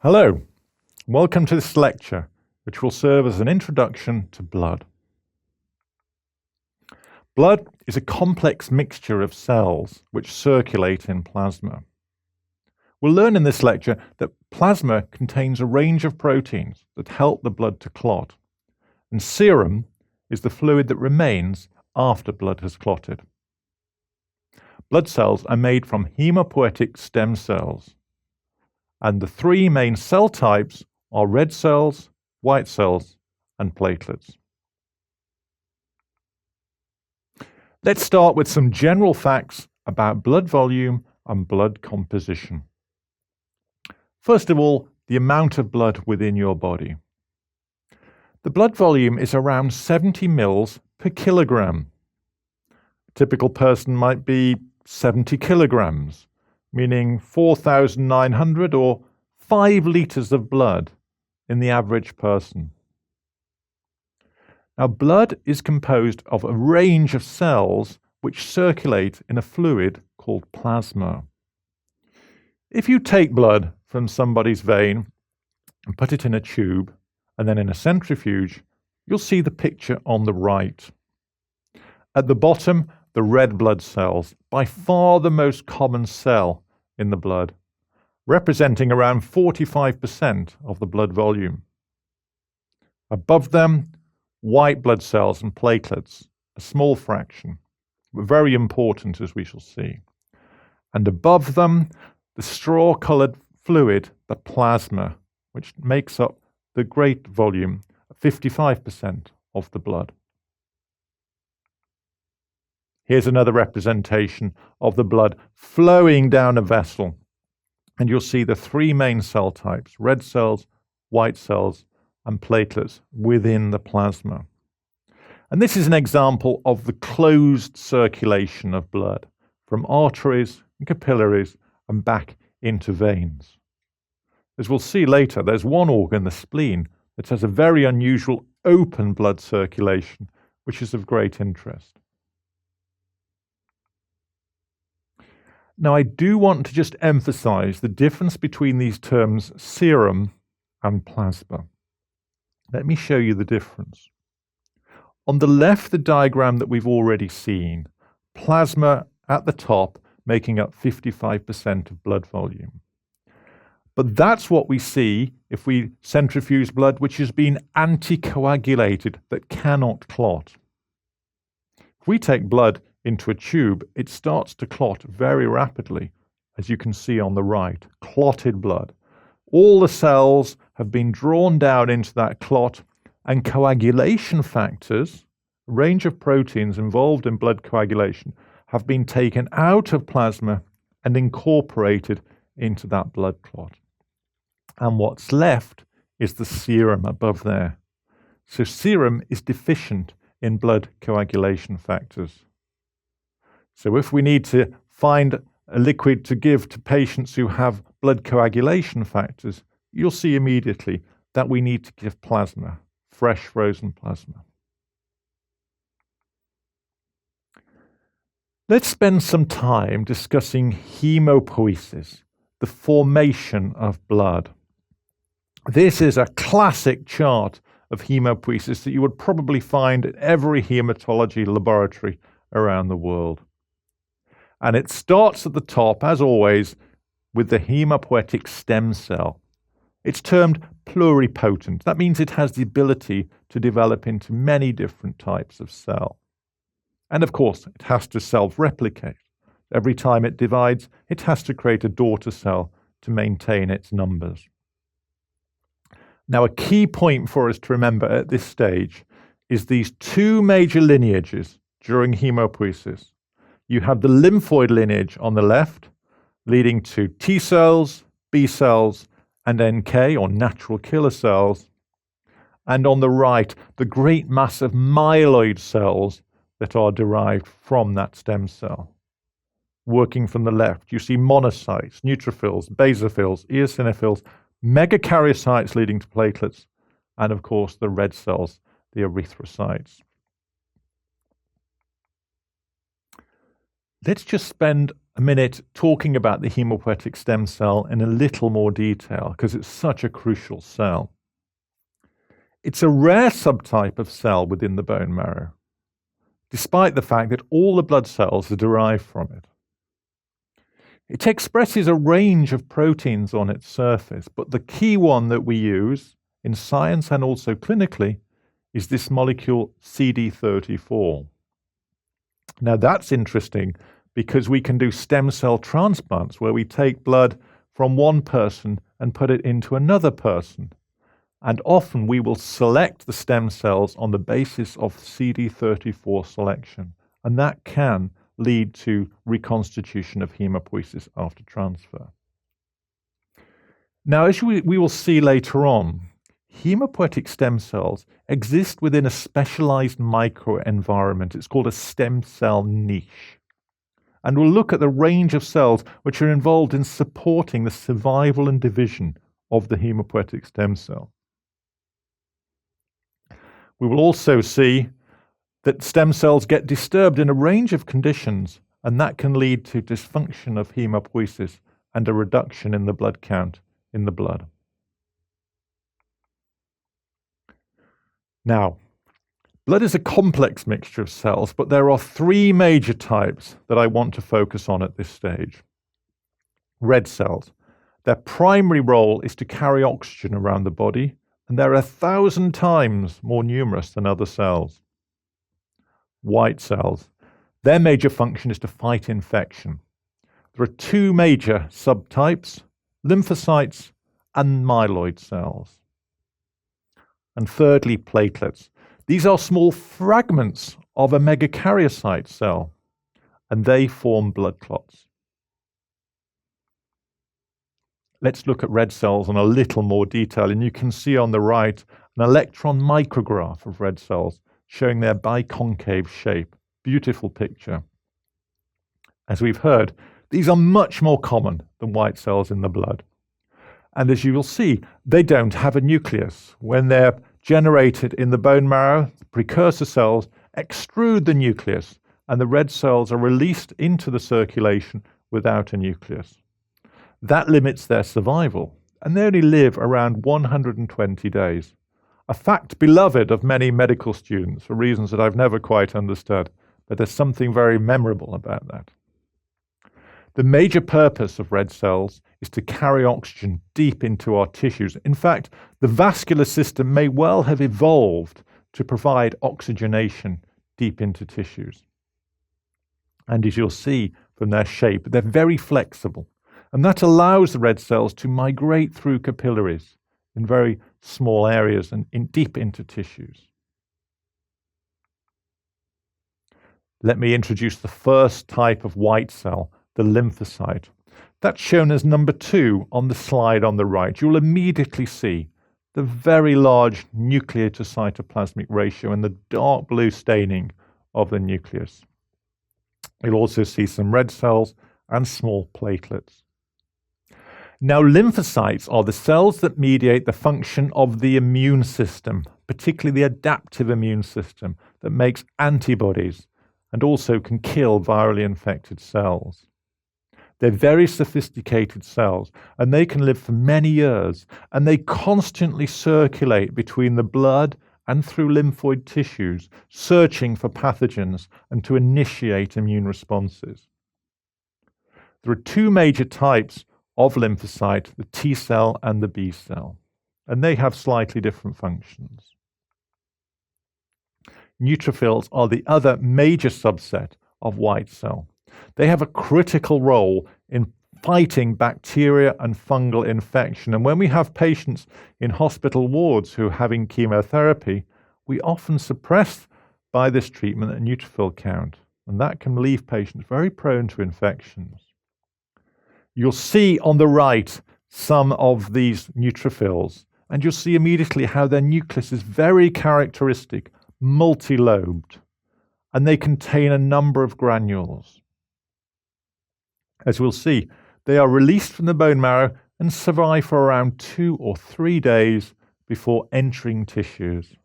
Hello, welcome to this lecture, which will serve as an introduction to blood. Blood is a complex mixture of cells which circulate in plasma. We'll learn in this lecture that plasma contains a range of proteins that help the blood to clot, and serum is the fluid that remains after blood has clotted. Blood cells are made from Haemopoietic stem cells, and the three main cell types are red cells, white cells, and platelets. Let's start with some general facts about blood volume and blood composition. First of all, the amount of blood within your body. The blood volume is around 70 mils per kilogram. A typical person might be 70 kilograms, meaning 4,900 or 5 liters of blood in the average person. Now, blood is composed of a range of cells which circulate in a fluid called plasma. If you take blood from somebody's vein and put it in a tube and then in a centrifuge, you'll see the picture on the right. At the bottom, the red blood cells, by far the most common cell in the blood, representing around 45% of the blood volume. Above them, white blood cells and platelets, a small fraction, but very important as we shall see. And above them, the straw-coloured fluid, the plasma, which makes up the great volume, 55% of the blood. Here's another representation of the blood flowing down a vessel. And you'll see the three main cell types, red cells, white cells, and platelets within the plasma. And this is an example of the closed circulation of blood from arteries and capillaries and back into veins. As we'll see later, there's one organ, the spleen, that has a very unusual open blood circulation, which is of great interest. Now, I do want to just emphasize the difference between these terms serum and plasma. Let me show you the difference. On the left, the diagram that we've already seen, plasma at the top making up 55% of blood volume. But that's what we see if we centrifuge blood which has been anticoagulated, that cannot clot. If we take blood into a tube, it starts to clot very rapidly, as you can see on the right, clotted blood. All the cells have been drawn down into that clot, and coagulation factors, a range of proteins involved in blood coagulation, have been taken out of plasma and incorporated into that blood clot. And what's left is the serum above there. So serum is deficient in blood coagulation factors. So if we need to find a liquid to give to patients who have blood coagulation factors, you'll see immediately that we need to give plasma, fresh frozen plasma. Let's spend some time discussing haemopoiesis, the formation of blood. This is a classic chart of haemopoiesis that you would probably find at every hematology laboratory around the world. And it starts at the top, as always, with the Haemopoietic stem cell. It's termed pluripotent. That means it has the ability to develop into many different types of cell. And of course, it has to self-replicate. Every time it divides, it has to create a daughter cell to maintain its numbers. Now, a key point for us to remember at this stage is these two major lineages during haemopoiesis. You have the lymphoid lineage on the left, leading to T cells, B cells, and NK, or natural killer cells. And on the right, the great mass of myeloid cells that are derived from that stem cell. Working from the left, you see monocytes, neutrophils, basophils, eosinophils, megakaryocytes leading to platelets, and of course the red cells, the erythrocytes. Let's just spend a minute talking about the haemopoietic stem cell in a little more detail because it's such a crucial cell. It's a rare subtype of cell within the bone marrow, despite the fact that all the blood cells are derived from it. It expresses a range of proteins on its surface, but the key one that we use in science and also clinically is this molecule CD34. Now that's interesting because we can do stem cell transplants where we take blood from one person and put it into another person. And often we will select the stem cells on the basis of CD34 selection, and that can lead to reconstitution of haemopoiesis after transfer. Now, as we will see later on, haemopoietic stem cells exist within a specialized microenvironment. It's called a stem cell niche. And we'll look at the range of cells which are involved in supporting the survival and division of the haemopoietic stem cell. We will also see that stem cells get disturbed in a range of conditions, and that can lead to dysfunction of haemopoiesis and a reduction in the blood count in the blood. Now, blood is a complex mixture of cells, but there are three major types that I want to focus on at this stage. Red cells. Their primary role is to carry oxygen around the body, and they're 1,000 times more numerous than other cells. White cells. Their major function is to fight infection. There are two major subtypes, lymphocytes and myeloid cells. And thirdly, platelets. These are small fragments of a megakaryocyte cell, and they form blood clots. Let's look at red cells in a little more detail, and you can see on the right an electron micrograph of red cells showing their biconcave shape. Beautiful picture. As we've heard, these are much more common than white cells in the blood. And as you will see, they don't have a nucleus. When they're generated in the bone marrow, the precursor cells extrude the nucleus, and the red cells are released into the circulation without a nucleus. That limits their survival, and they only live around 120 days. A fact beloved of many medical students for reasons that I've never quite understood, but there's something very memorable about that. The major purpose of red cells is to carry oxygen deep into our tissues. In fact, the vascular system may well have evolved to provide oxygenation deep into tissues. And as you'll see from their shape, they're very flexible. And that allows the red cells to migrate through capillaries in very small areas and deep into tissues. Let me introduce the first type of white cell, the lymphocyte. That's shown as number 2 on the slide on the right. You'll immediately see the very large nuclear to cytoplasmic ratio and the dark blue staining of the nucleus. You'll also see some red cells and small platelets. Now, lymphocytes are the cells that mediate the function of the immune system, particularly the adaptive immune system that makes antibodies and also can kill virally infected cells. They're very sophisticated cells, and they can live for many years, and they constantly circulate between the blood and through lymphoid tissues, searching for pathogens and to initiate immune responses. There are two major types of lymphocyte, the T cell and the B cell, and they have slightly different functions. Neutrophils are the other major subset of white cell. They have a critical role in fighting bacteria and fungal infection, and when we have patients in hospital wards who are having chemotherapy, we often suppress by this treatment a neutrophil count, and that can leave patients very prone to infections. You'll see on the right some of these neutrophils, and you'll see immediately how their nucleus is very characteristic, multi-lobed, and they contain a number of granules. As we'll see, they are released from the bone marrow and survive for around 2 or 3 days before entering tissues.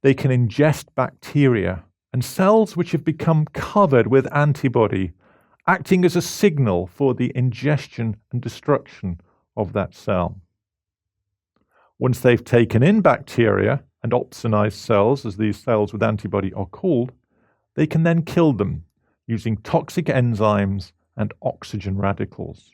They can ingest bacteria and cells which have become covered with antibody acting as a signal for the ingestion and destruction of that cell. Once they've taken in bacteria and opsonized cells, as these cells with antibody are called, they can then kill them using toxic enzymes and oxygen radicals.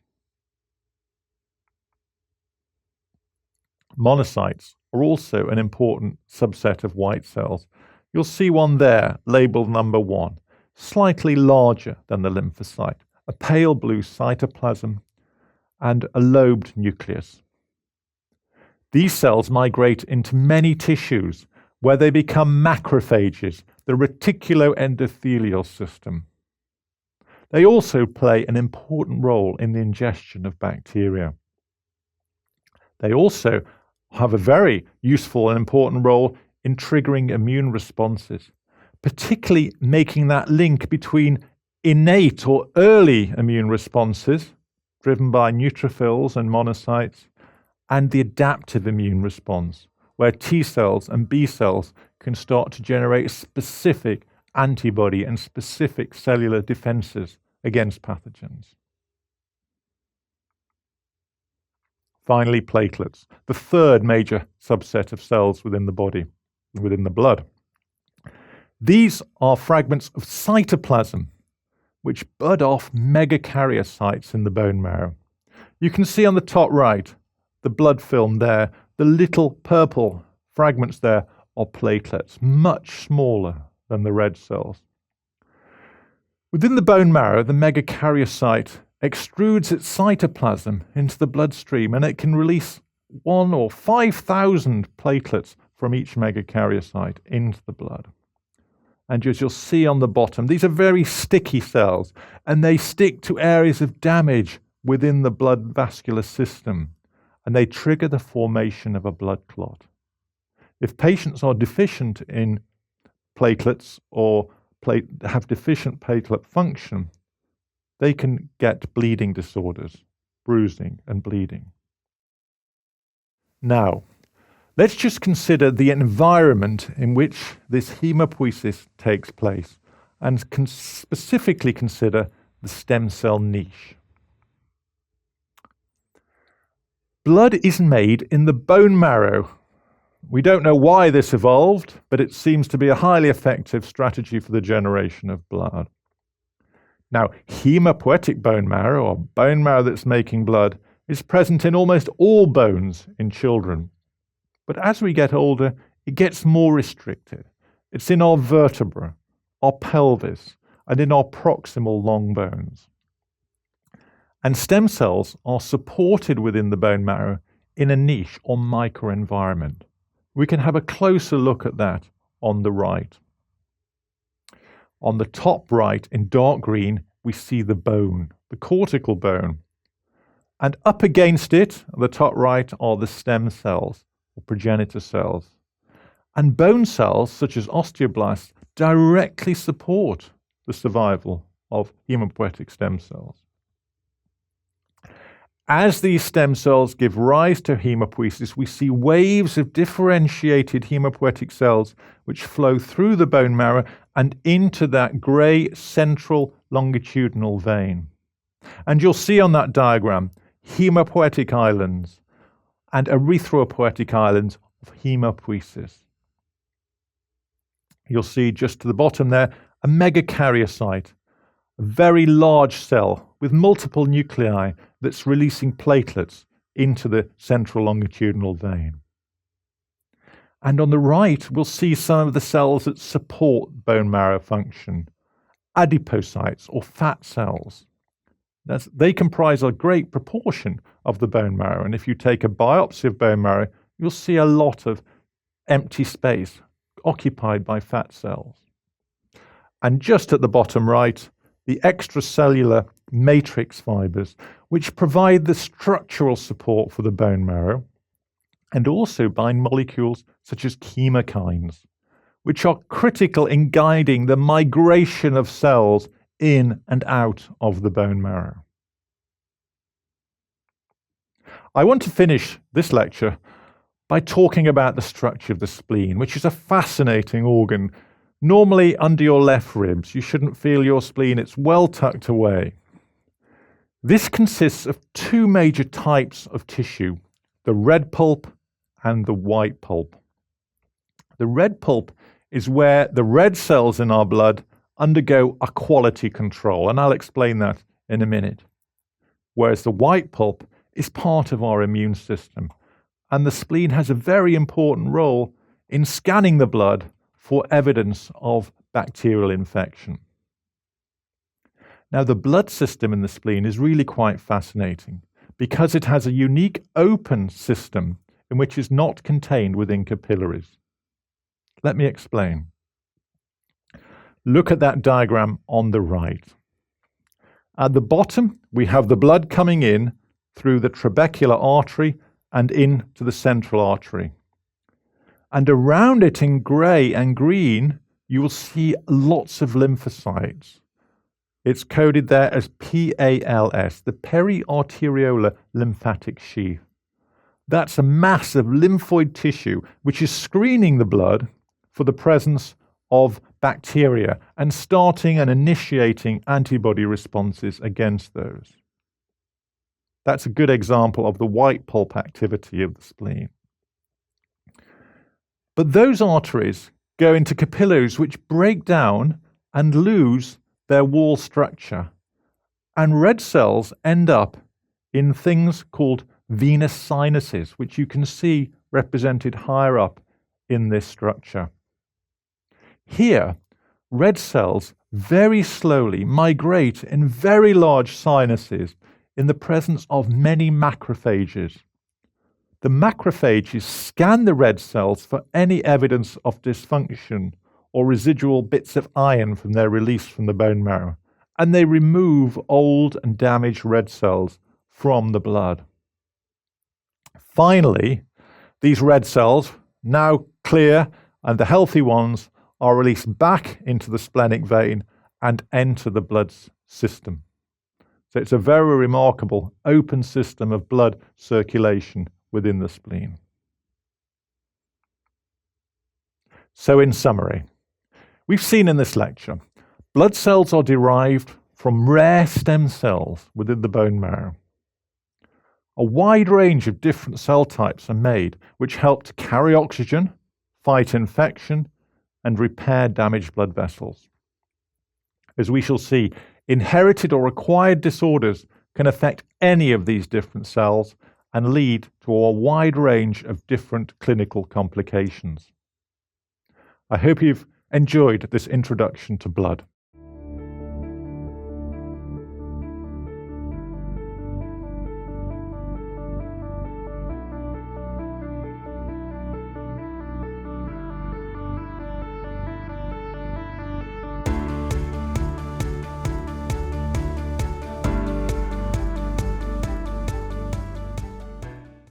Monocytes are also an important subset of white cells. You'll see one there, labeled number 1, slightly larger than the lymphocyte, a pale blue cytoplasm and a lobed nucleus. These cells migrate into many tissues where they become macrophages, the reticuloendothelial system. They also play an important role in the ingestion of bacteria. They also have a very useful and important role in triggering immune responses, particularly making that link between innate or early immune responses, driven by neutrophils and monocytes, and the adaptive immune response, where T cells and B cells can start to generate specific antibody and specific cellular defenses against pathogens. Finally, platelets, the third major subset of cells within the body, within the blood. These are fragments of cytoplasm which bud off megakaryocytes in the bone marrow. You can see on the top right, the blood film there, the little purple fragments there are platelets, much smaller than the red cells. Within the bone marrow, the megakaryocyte extrudes its cytoplasm into the bloodstream, and it can release 1 or 5,000 platelets from each megakaryocyte into the blood. And as you'll see on the bottom, these are very sticky cells, and they stick to areas of damage within the blood vascular system, and they trigger the formation of a blood clot. If patients are deficient in platelets or have deficient platelet function, they can get bleeding disorders, bruising and bleeding. Now, let's just consider the environment in which this haemopoiesis takes place and specifically consider the stem cell niche. Blood is made in the bone marrow. We don't know why this evolved, but it seems to be a highly effective strategy for the generation of blood. Now, Haemopoietic bone marrow, or bone marrow that's making blood, is present in almost all bones in children. But as we get older, it gets more restricted. It's in our vertebra, our pelvis, and in our proximal long bones. And stem cells are supported within the bone marrow in a niche or microenvironment. We can have a closer look at that on the right. On the top right, in dark green, we see the bone, the cortical bone. And up against it, at the top right, are the stem cells, or progenitor cells. And bone cells, such as osteoblasts, directly support the survival of haemopoietic stem cells. As these stem cells give rise to haemopoiesis, we see waves of differentiated haemopoietic cells which flow through the bone marrow and into that grey central longitudinal vein. And you'll see on that diagram haemopoietic islands and erythropoietic islands of haemopoiesis. You'll see just to the bottom there a megakaryocyte, a very large cell with multiple nuclei that's releasing platelets into the central longitudinal vein. And on the right, we'll see some of the cells that support bone marrow function, adipocytes or fat cells. They comprise a great proportion of the bone marrow, and if you take a biopsy of bone marrow, you'll see a lot of empty space occupied by fat cells. And just at the bottom right, the extracellular matrix fibers, which provide the structural support for the bone marrow, and also bind molecules such as chemokines, which are critical in guiding the migration of cells in and out of the bone marrow. I want to finish this lecture by talking about the structure of the spleen, which is a fascinating organ. Normally under your left ribs, you shouldn't feel your spleen, it's well tucked away. This consists of two major types of tissue, the red pulp and the white pulp. The red pulp is where the red cells in our blood undergo a quality control, and I'll explain that in a minute. Whereas the white pulp is part of our immune system, and the spleen has a very important role in scanning the blood for evidence of bacterial infection. Now, the blood system in the spleen is really quite fascinating because it has a unique open system in which is not contained within capillaries. Let me explain. Look at that diagram on the right. At the bottom, we have the blood coming in through the trabecular artery and into the central artery. And around it in grey and green, you will see lots of lymphocytes. It's coded there as PALS, the periarteriolar lymphatic sheath. That's a mass of lymphoid tissue which is screening the blood for the presence of bacteria and starting and initiating antibody responses against those. That's a good example of the white pulp activity of the spleen. But those arteries go into capillaries which break down and lose their wall structure, and red cells end up in things called venous sinuses, which you can see represented higher up in this structure. Here, red cells very slowly migrate in very large sinuses in the presence of many macrophages. The macrophages scan the red cells for any evidence of dysfunction or residual bits of iron from their release from the bone marrow, and they remove old and damaged red cells from the blood. Finally, these red cells, now clear and the healthy ones, are released back into the splenic vein and enter the blood system. So it's a very remarkable open system of blood circulation within the spleen. So in summary, we've seen in this lecture, blood cells are derived from rare stem cells within the bone marrow. A wide range of different cell types are made which help to carry oxygen, fight infection, and repair damaged blood vessels. As we shall see, inherited or acquired disorders can affect any of these different cells and lead to a wide range of different clinical complications. I hope you've enjoyed this introduction to blood.